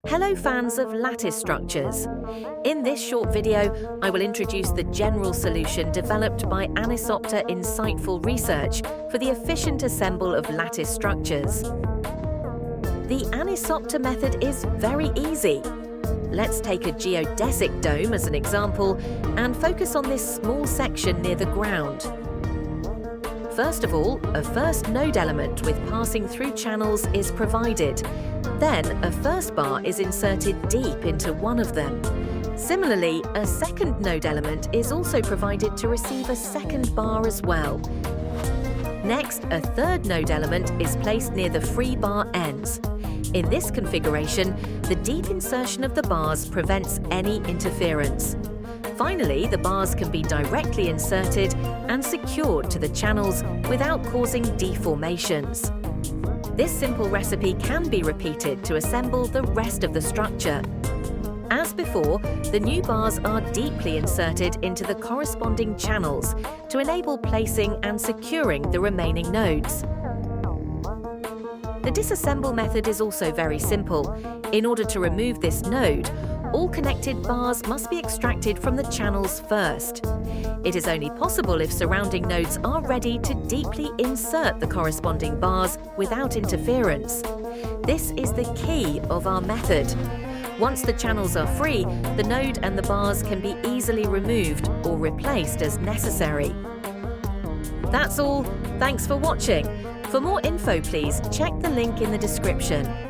Hello fans of lattice structures. In this short video, I will introduce the general solution developed by Anisopter Insightful Research for the efficient assemble of lattice structures. The Anisopter method is very easy. Let's take a geodesic dome as an example and focus on this small section near the ground. First of all, a first node element with passing through channels is provided. Then, a first bar is inserted deep into one of them. Similarly, a second node element is also provided to receive a second bar as well. Next, a third node element is placed near the free bar ends. In this configuration, the deep insertion of the bars prevents any interference. Finally, the bars can be directly inserted and secured to the channels without causing deformations. This simple recipe can be repeated to assemble the rest of the structure. As before, the new bars are deeply inserted into the corresponding channels to enable placing and securing the remaining nodes. The disassemble method is also very simple. In order to remove this node, all connected bars must be extracted from the channels first. It is only possible if surrounding nodes are ready to deeply insert the corresponding bars without interference. This is the key of our method. Once the channels are free, the node and the bars can be easily removed or replaced as necessary. That's all. Thanks for watching. For more info, please check the link in the description.